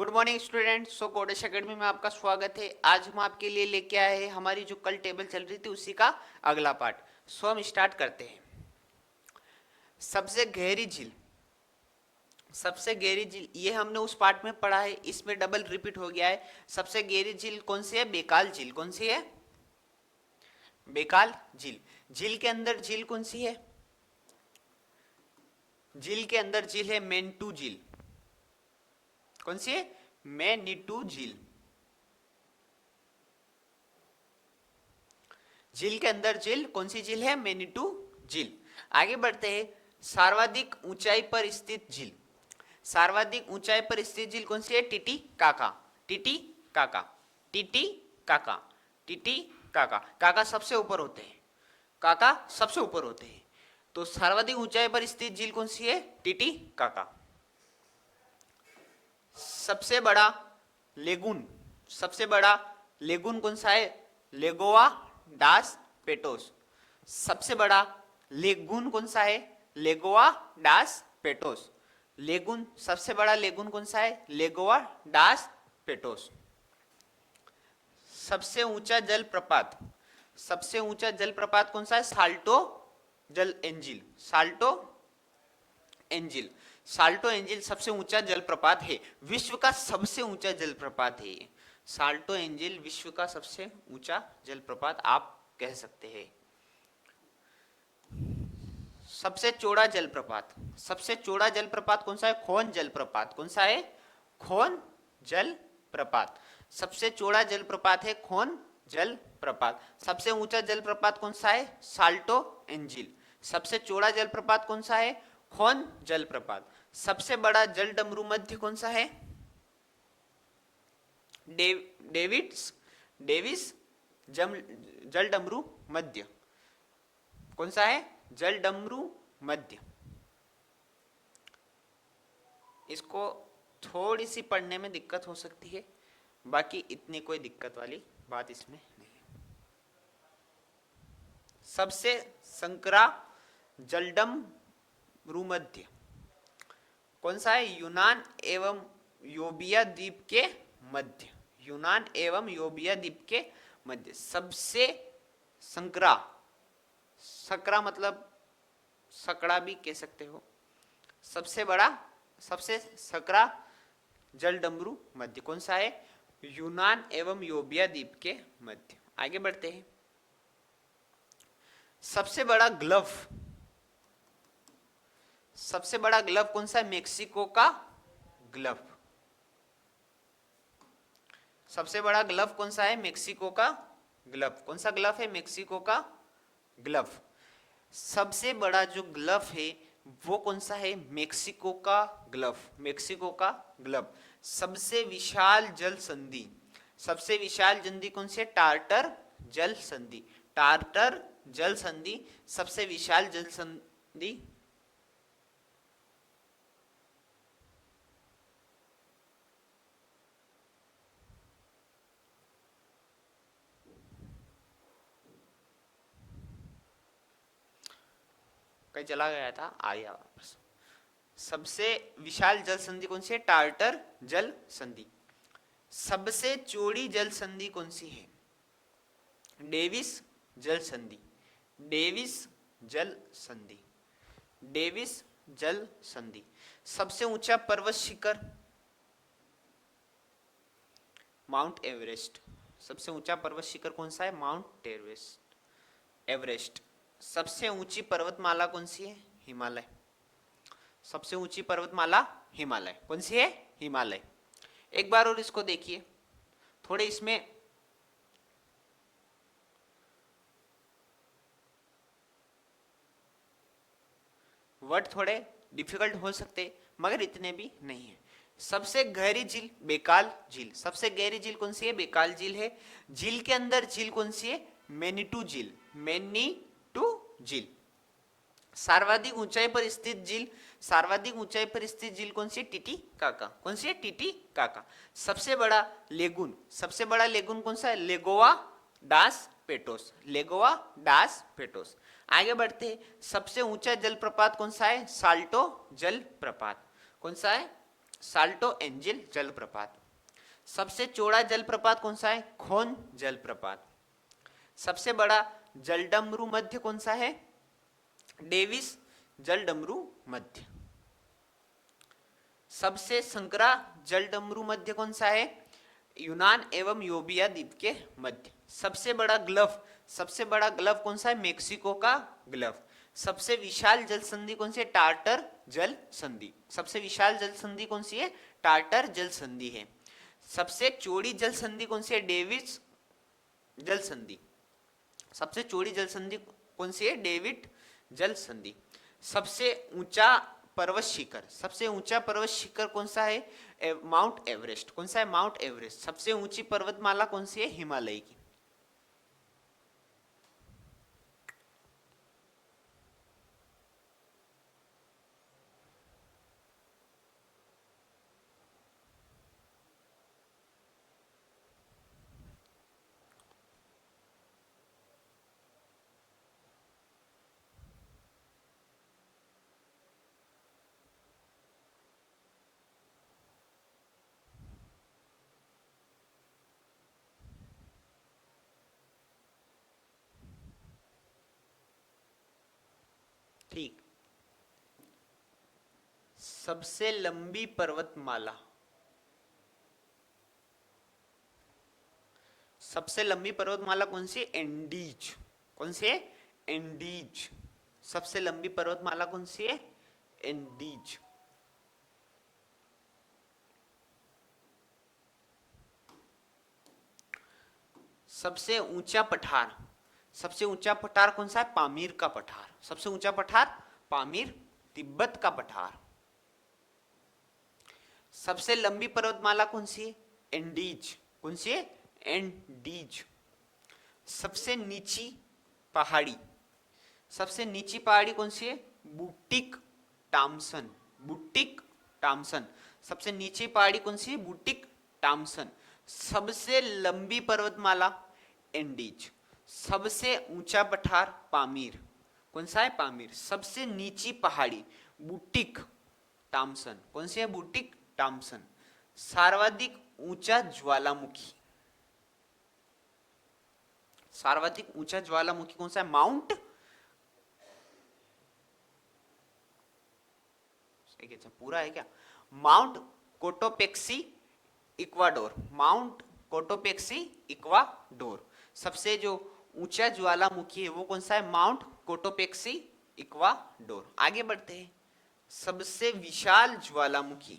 Good morning student. So Kodesh academy में आपका स्वागत है। आज हम आपके लिए लेके आए हैं हमारी जो कल टेबल चल रही थी उसी का अगला पार्ट। सो हम स्टार्ट करते हैं। सबसे गहरी झील, सबसे गहरी झील ये हमने उस पार्ट में पढ़ा है, इसमें डबल रिपीट हो गया है। सबसे गहरी झील कौन सी है? बेकाल झील। कौन सी है? बेकाल झील। झील के अंदर झील कौन सी है? झील के अंदर झील है मेंटू झील। कौन सी है? मैनीटू झील। झील के अंदर झील कौन सी झील है? मैनीटू झील। आगे बढ़ते हैं। सर्वाधिक ऊंचाई पर स्थित झील, सर्वाधिक ऊंचाई पर स्थित झील कौन सी है? टीटी काका। टीटी काका, टीटी काका, टीटी काका। काका सबसे ऊपर होते हैं, काका सबसे ऊपर होते हैं। तो सर्वाधिक ऊंचाई पर स्थित झील कौन सी है? टीटी काका। सबसे बड़ा लेगुन, सबसे बड़ा लेगुन कौन सा है? लेगोआ डास पेटोस। सबसे बड़ा लेगुन कौन सा है? लेगोआ डास पेटोस। लेगुन, सबसे बड़ा लेगुन कौन सा है? लेगोआ डास पेटोस। सबसे ऊंचा जल प्रपात, सबसे ऊंचा जल प्रपात कौन सा है? साल्टो जल angel. Salto angel, Salto angel सबसे ऊंचा जलप्रपात है। विश्व का सबसे ऊंचा जलप्रपात है साल्टो एंजिल। विश्व का सबसे ऊंचा जलप्रपात आप कह सकते हैं। सबसे चौड़ा जलप्रपात, सबसे चौड़ा जलप्रपात कौन सा है? खोन जलप्रपात। कौन सा है? खोन जलप्रपात। सबसे चौड़ा जलप्रपात है खोन जलप्रपात। सबसे ऊंचा जलप्रपात कौन सा है? Salto angel. सबसे चौड़ा जलप्रपात कौन सा है? खोन जलप्रपात। सबसे बड़ा जल डमरू मध्य कौन सा है? डेविड्स डेविस जल डमरू मध्य। कौन सा है? जल डमरू मध्य। इसको थोड़ी सी पढ़ने में दिक्कत हो सकती है, बाकी इतनी कोई दिक्कत वाली बात इसमें नहीं है। सबसे संकरा जलडम रूमध्य कौन सा है? यूनान एवं योबिया द्वीप के मध्य। यूनान एवं योबिया द्वीप के मध्य सबसे संकरा, सकरा मतलब सकड़ा भी कह सकते हो। सबसे बड़ा, सबसे सकरा जल डमरू मध्य कौन सा है? यूनान एवं योबिया द्वीप के मध्य। आगे बढ़ते हैं। सबसे बड़ा ग्लव, सबसे बड़ा ग्लव कौन सा है? मेक्सिको का ग्लव। सबसे बड़ा ग्लव कौन सा है? मेक्सिको का ग्लव। कौन सा ग्लव है? मेक्सिको का ग्लव। सबसे बड़ा जो ग्लव है वो कौन सा है? मेक्सिको का ग्लव। मेक्सिको का ग्लव। सबसे विशाल जल संधि, सबसे विशाल संधि कौन सी है? टार्टर जल संधि। टार्टर जल संधि सबसे विशाल जल संधि। कहीं चला गया था, आया वापस। सबसे विशाल जल संधि कौन सी है? टार्टर जल संधि। सबसे चौड़ी जल संधि कौन सी है? डेविस जल संधि। डेविस जल संधि। डेविस जल संधि। सबसे ऊंचा पर्वत शिखर? Mount Everest. सबसे ऊंचा पर्वत शिखर कौन सा है? Mount Everest. एवरेस्ट। सबसे ऊंची पर्वतमाला कौन सी है? हिमालय। सबसे ऊंची पर्वतमाला हिमालय। कौन सी है? हिमालय। एक बार और इसको देखिए, थोड़े इसमें वर्ड थोड़े डिफिकल्ट हो सकते मगर इतने भी नहीं है। सबसे गहरी झील बेकाल झील। सबसे गहरी झील कौन सी है? बेकाल झील है। झील के अंदर झील कौन सी है? मैनीटू झील। मैनीटू झील। सर्वाधिक ऊंचाई पर स्थित झील, सर्वाधिक ऊंचाई पर स्थित झील कौन सी है? टीटी काका। कौन सी है? टीटी काका। सबसे बड़ा लेगुन, सबसे बड़ा लेगुन कौन सा है? लेगोआ डास पेटोस। लेगोआ डास पेटोस। आगे बढ़ते हैं। सबसे ऊंचा जलप्रपात कौन सा है? साल्टो जलप्रपात। कौन सा है? साल्टो एंजिल जलप्रपात। सबसे चौड़ा जलप्रपात कौन सा है? खोन जलप्रपात। सबसे बड़ा जलडमरू मध्य कौन सा है? डेविस जलडमरू मध्य। सबसे संकरा जलडमरू मध्य कौन सा है? यूनान एवं योबिया द्वीप के मध्य। सबसे बड़ा ग्लव कौन सा है? मेक्सिको का ग्लव। सबसे विशाल जल संधि कौन सी है? टार्टर जल संधि। सबसे विशाल जल संधि कौन सी है? टार्टर जल संधि है। सबसे चौड़ी जल संधि कौन सी है? डेविस जल संधि। सबसे चौड़ी जल संधि कौन सी है? डेविड जल संधि। सबसे ऊंचा पर्वत शिखर कौन सा है? Mount Everest. कौन सा है? Mount Everest. सबसे ऊंची पर्वतमाला कौन सी है? हिमालय की। ठीक। सबसे लंबी पर्वतमाला, सबसे लंबी पर्वतमाला कौन सी? एंडीज। कौन सी है? एंडीज। सबसे लंबी पर्वतमाला कौन सी है? एंडीज। सबसे ऊंचा पठार, सबसे ऊंचा पठार कौन सा है? पामीर का पठार। सबसे ऊंचा पठार पामीर, तिब्बत का पठार। सबसे लंबी पर्वतमाला कौन सी है? एंडीज। कौन सी है? एंडीज। सबसे नीची पहाड़ी, सबसे नीची पहाड़ी कौन सी है? Boutique Thomson. Boutique Thomson. सबसे नीची पहाड़ी कौन सी है? Boutique Thomson. सबसे लंबी पर्वतमाला एंडीज। सबसे ऊंचा पठार पामीर। कौन सा है? पामीर। सबसे नीची पहाड़ी बुटिक टामसन। कौन सी है? Boutique Thomson. सर्वाधिक ऊंचा ज्वालामुखी, सर्वाधिक ऊंचा ज्वालामुखी कौन सा है? माउंट, पूरा है क्या? Mount Cotopaxi Ecuador. Mount Cotopaxi Ecuador. सबसे जो ऊंचा ज्वालामुखी है वो कौन सा है? Mount Cotopaxi Ecuador. आगे बढ़ते हैं। सबसे विशाल ज्वालामुखी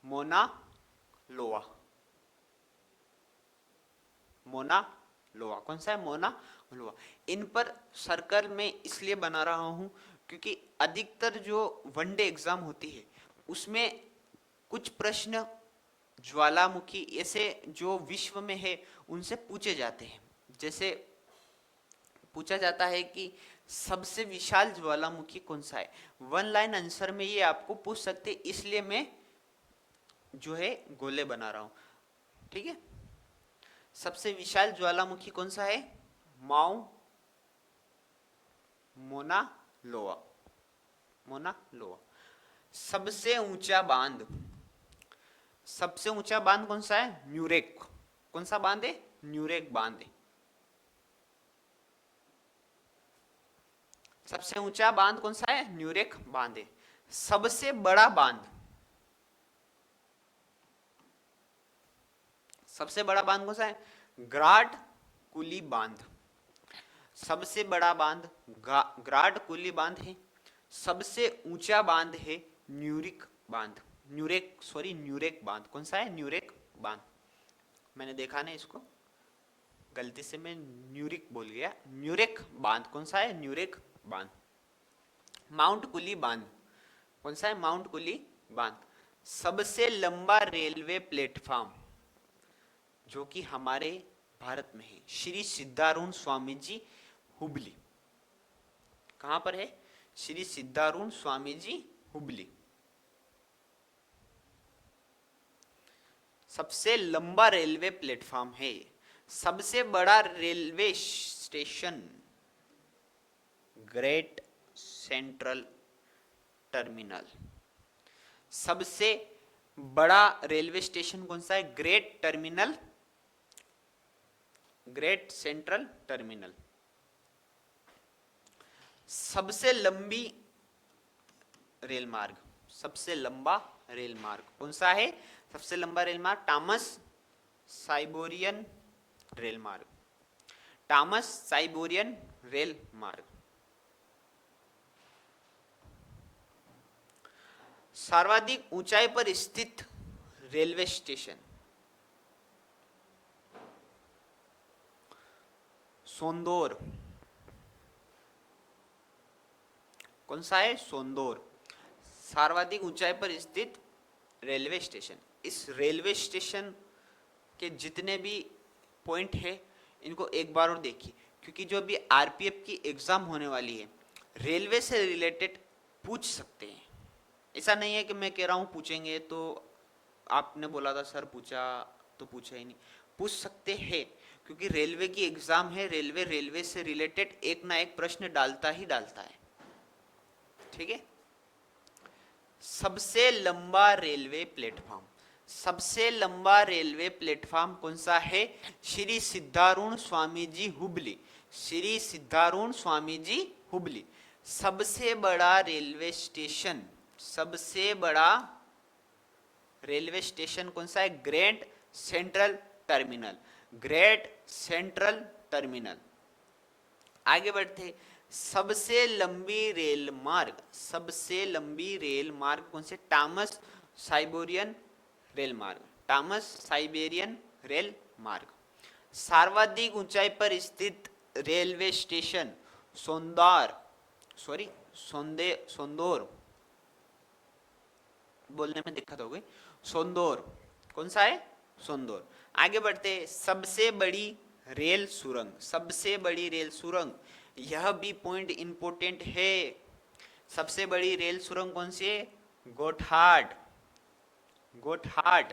मोना लोआ। मोना लोआ। कौन सा है? मोना लोआ। इन पर सर्कल में इसलिए बना रहा हूं क्योंकि अधिकतर जो वनडे एग्जाम होती है उसमें कुछ प्रश्न ज्वालामुखी ऐसे जो विश्व में है उनसे पूछे जाते हैं। जैसे पूछा जाता है कि सबसे विशाल ज्वालामुखी कौन सा है? वन लाइन आंसर में ये आपको पूछ सकते, इसलिए मैं जो है गोले बना रहा हूं। ठीक है। सबसे विशाल ज्वालामुखी कौन सा है? माउ मोना लोआ। मोना लोआ। सबसे ऊंचा बांध, सबसे ऊंचा बांध कौन सा है? न्यूरेक। कौन सा बांध है? न्यूरेक बांध है। सबसे ऊंचा बांध कौन सा है? न्यूरेक बांध है। सबसे बड़ा बांध, सबसे बड़ा बांध कौन सा है? ग्राड कुली बांध। सबसे बड़ा बांध ग्राड कुली बांध है। सबसे ऊंचा बांध है न्यूरिक बांध, न्यूरेक बांध। कौन सा है? न्यूरेक बांध। मैंने देखा नहीं इसको, गलती से मैं न्यूरिक बोल गया। न्यूरेक बांध कौन सा है? न्यूरेक बांध। माउंट कुली बांध कौन सा है? माउंट कुली बांध। सबसे लंबा रेलवे प्लेटफॉर्म जो कि हमारे भारत में है, श्री सिद्धारूढ़ स्वामी जी हुबली। कहां पर है? श्री सिद्धारूढ़ स्वामी जी हुबली। सबसे लंबा रेलवे प्लेटफॉर्म है। सबसे बड़ा railway station great central terminal. सबसे बड़ा रेलवे स्टेशन कौन सा है? Great central terminal. सबसे लंबी रेल मार्ग, सबसे लंबा रेल मार्ग कौन सा है? सबसे लंबा रेल मार्ग टॉमस साइबोरियन रेल मार्ग, टॉमस साइबोरियन रेल मार्ग। सर्वाधिक ऊंचाई पर स्थित रेलवे स्टेशन, सोंदोर। कौन सा है? सोंदोर। सर्वाधिक ऊंचाई पर स्थित रेलवे स्टेशन। इस रेलवे स्टेशन के जितने भी पॉइंट है इनको एक बार और देखिए, क्योंकि जो अभी आरपीएफ की एग्जाम होने वाली है रेलवे से रिलेटेड पूछ सकते हैं। ऐसा नहीं है कि मैं कह रहा हूँ पूछेंगे तो आपने बोला था सर पूछा तो पूछा ही नहीं, पूछ सकते हैं, क्योंकि रेलवे की एग्जाम है। रेलवे से रिलेटेड एक ना एक प्रश्न डालता ही डालता है। ठीक है। सबसे लंबा रेलवे प्लेटफॉर्म, सबसे लंबा रेलवे प्लेटफॉर्म कौन सा है? श्री सिद्धारूढ़ स्वामी जी हुबली, श्री सिद्धारूढ़ स्वामी जी हुबली। सबसे बड़ा रेलवे स्टेशन, सबसे बड़ा रेलवे स्टेशन कौन सा है? Great central terminal, great central terminal. आगे बढ़ते, सबसे लंबी रेल मार्ग, सबसे लंबी रेल मार्ग कौन से? टॉमस साइबेरियन रेल मार्ग, टॉमस साइबेरियन रेल मार्ग। सर्वाधिक ऊंचाई पर स्थित रेलवे स्टेशन सोंदोर, बोलने में दिक्कत हो गई, सोंदोर। कौन सा है? सोंदोर। आगे बढ़ते, सबसे बड़ी रेल सुरंग, सबसे बड़ी रेल सुरंग, यह भी पॉइंट इंपोर्टेंट है। सबसे बड़ी रेल सुरंग कौन सी है? गोठार्ड, गोठार्ड।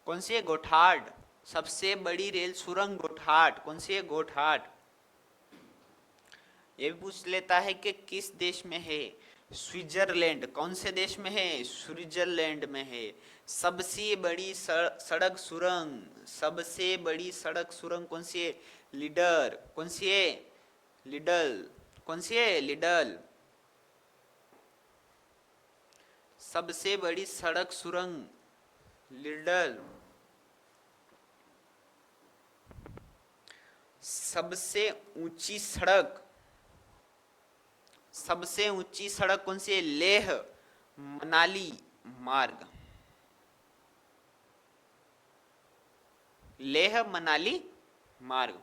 कौन सी है? गोठार्ड। सबसे बड़ी रेल सुरंग गोठार्ड। कौन सी है? गोठार्ड। ये भी पूछ लेता है कि किस देश में है? स्विट्जरलैंड। कौन से देश में है? स्विट्जरलैंड में है। सबसे बड़ी सड़क सुरंग, सबसे बड़ी सड़क सुरंग कौन सी है? लीडर। कौन सी है? लिडल। कौन सी है? लिडल। सबसे बड़ी सड़क सुरंग लिडल। सबसे ऊंची सड़क, सबसे ऊंची सड़क कौन सी है? लेह मनाली मार्ग, लेह मनाली मार्ग।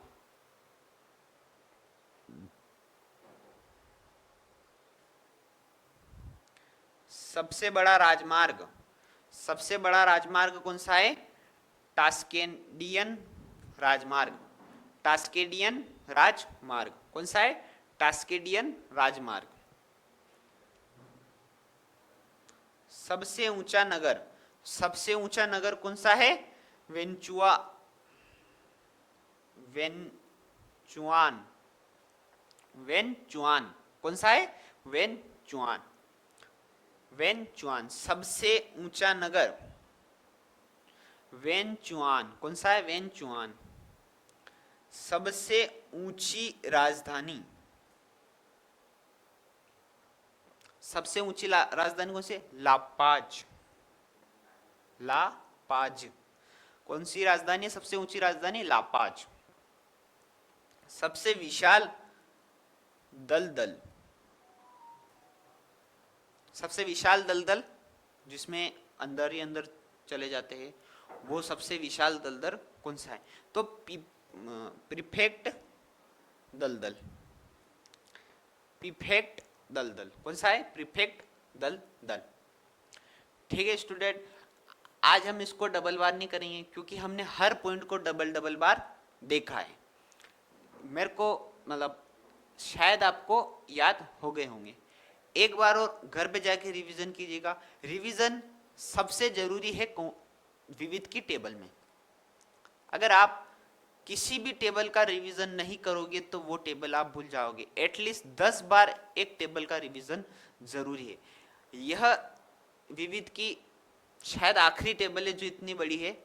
सबसे बड़ा राजमार्ग, सबसे बड़ा राजमार्ग कौन सा है? टास्केडियन राजमार्ग, टास्केडियन राजमार्ग। कौन सा है? टास्केडियन राजमार्ग। सबसे ऊंचा नगर, सबसे ऊंचा नगर कौन सा है? वेंचुआ, वेनचुआन, वेनचुआन। कौन सा है? वेनचुआन, वेनचुआन। सबसे ऊंचा नगर वेनचुआन। कौन सा है? वेनचुआन। सबसे ऊंची राजधानी, सबसे ऊंची राजधानी कौन सी? लापाज, लापाज। कौन सी राजधानी है सबसे ऊंची राजधानी? लापाज। सबसे विशाल दलदल, सबसे विशाल दलदल जिसमें अंदर ही अंदर चले जाते हैं, वो सबसे विशाल दलदल कौन सा है? तो प्रीफेक्ट दलदल, प्रीफेक्ट दलदल। कौन सा है? प्रीफेक्ट दलदल। ठीक है स्टूडेंट, आज हम इसको डबल बार नहीं करेंगे क्योंकि हमने हर पॉइंट को डबल डबल बार देखा है। मेरे को मतलब शायद आपको याद हो गए होंगे। एक बार और घर पे जाके रिवीजन कीजिएगा। रिवीजन सबसे जरूरी है विविध की टेबल में। अगर आप किसी भी टेबल का रिवीजन नहीं करोगे तो वो टेबल आप भूल जाओगे। एटलीस्ट 10 बार एक टेबल का रिवीजन जरूरी है। यह विविध की शायद आखिरी टेबल है जो इतनी बड़ी है।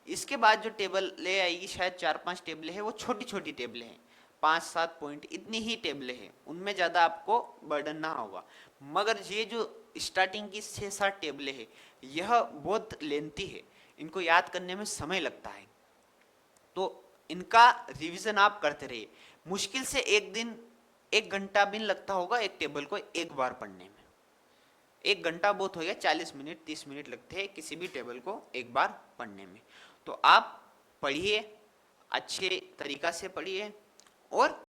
इसके बाद जो टेबल ले आएगी शायद 4-5 टेबलें हैं, वो छोटी छोटी टेबलें हैं, 5-7 पॉइंट इतनी ही टेबलें हैं, उनमें ज़्यादा आपको बर्डन ना होगा। मगर ये जो स्टार्टिंग की 6-7 टेबलें हैं, यह बहुत लेंथी है, इनको याद करने में समय लगता है। तो इनका रिवीजन आप करते रहिए। मुश्किल से एक दिन 1 घंटा भी लगता होगा एक टेबल को एक बार पढ़ने में। 1 घंटा बहुत हो गया, 40 मिनट 30 मिनट लगते हैं किसी भी टेबल को एक बार पढ़ने में। तो आप पढ़िए, अच्छे तरीका से पढ़िए और